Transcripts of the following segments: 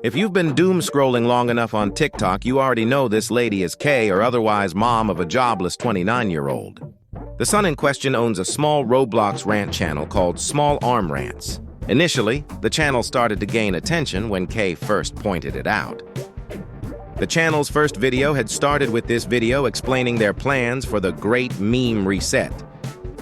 If you've been doom scrolling long enough on TikTok, you already know this lady is Kay, or otherwise mom of a jobless 29-year-old. The son in question owns a small Roblox rant channel called Small Arm Rants. Initially, the channel started to gain attention when Kay first pointed it out. The channel's first video had started with this video explaining their plans for the Great Meme Reset.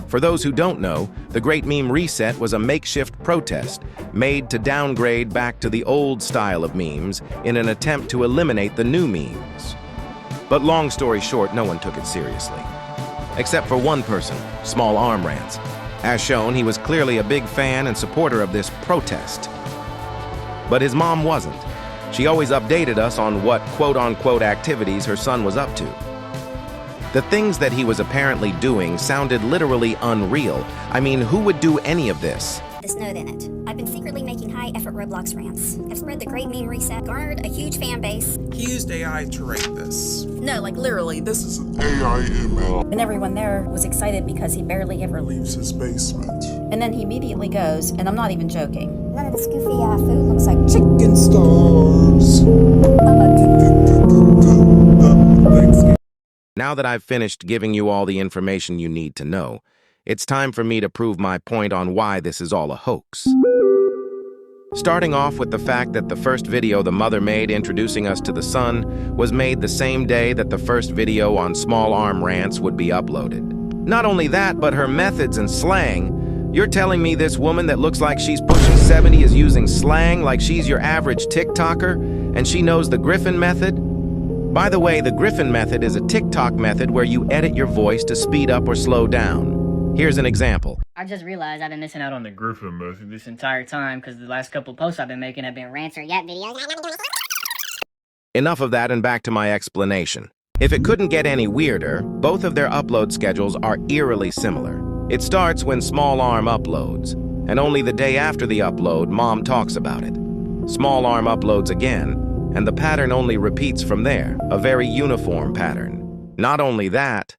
For those who don't know, the Great Meme Reset was a makeshift protest made to downgrade back to the old style of memes in an attempt to eliminate the new memes. But long story short, no one took it seriously. Except for one person, Small Arm Rants. As shown, he was clearly a big fan and supporter of this protest. But his mom wasn't. She always updated us on what quote-unquote activities her son was up to. The things that he was apparently doing sounded literally unreal. I mean, who would do any of this? This note in it. I've been secretly making high-effort Roblox rants. I've spread the Great Meme Reset, garnered a huge fan base. He used AI to rate this. No, like literally, this is AI ML And everyone there was excited because he barely ever leaves his basement. And then he immediately goes, and I'm not even joking. None of the goofy food looks like Chicken stars. Now that I've finished giving you all the information you need to know, it's time for me to prove my point on why this is all a hoax. Starting off with the fact that the first video the mother made introducing us to the son was made the same day that the first video on Small Arm Rants would be uploaded. Not only that, but her methods and slang. You're telling me this woman that looks like she's pushing 70 is using slang like she's your average TikToker, and she knows the Griffin method? By the way, the Griffin method is a TikTok method where you edit your voice to speed up or slow down. Here's an example. I just realized I've been missing out on the Griffin method this entire time because the last couple posts I've been making have been rants or yet videos. Enough of that and back to my explanation. If it couldn't get any weirder, both of their upload schedules are eerily similar. It starts when Small Arm uploads, and only the day after the upload, Mom talks about it. Small Arm uploads again, and the pattern only repeats from there, a very uniform pattern. Not only that,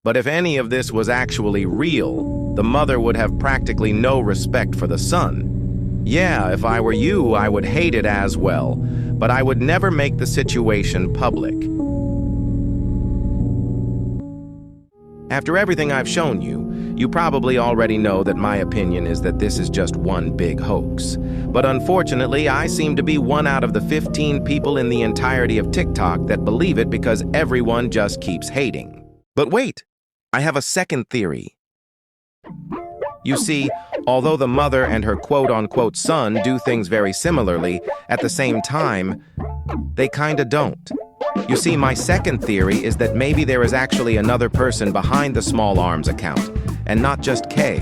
but if any of this was actually real, the mother would have practically no respect for the son. Yeah, if I were you, I would hate it as well, but I would never make the situation public. After everything I've shown you, you probably already know that my opinion is that this is just one big hoax. But unfortunately, I seem to be one out of the 15 people in the entirety of TikTok that believe it because everyone just keeps hating. But wait, I have a second theory. You see, although the mother and her quote-unquote son do things very similarly, at the same time, they kinda don't. You see, my second theory is that maybe there is actually another person behind the Small Arms account, and not just Kay.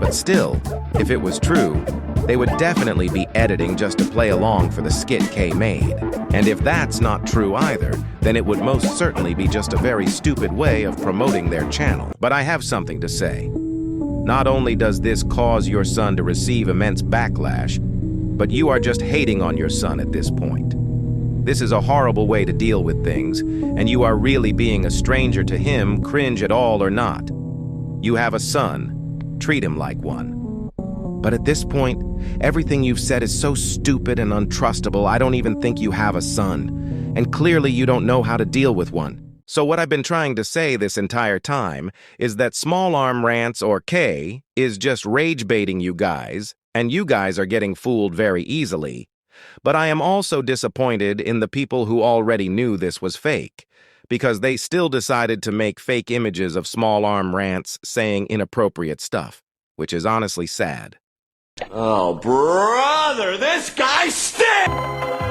But still, if it was true, they would definitely be editing just to play along for the skit Kay made. And if that's not true either, then it would most certainly be just a very stupid way of promoting their channel. But I have something to say. Not only does this cause your son to receive immense backlash, but you are just hating on your son at this point. This is a horrible way to deal with things, and you are really being a stranger to him, cringe at all or not. You have a son, treat him like one. But at this point, everything you've said is so stupid and untrustable, I don't even think you have a son. And clearly you don't know how to deal with one. So what I've been trying to say this entire time is that Small Arm Rants, or K, is just rage baiting you guys, and you guys are getting fooled very easily. But I am also disappointed in the people who already knew this was fake, because they still decided to make fake images of Small Arm Rants saying inappropriate stuff, which is honestly sad. Oh, brother, this guy stinks!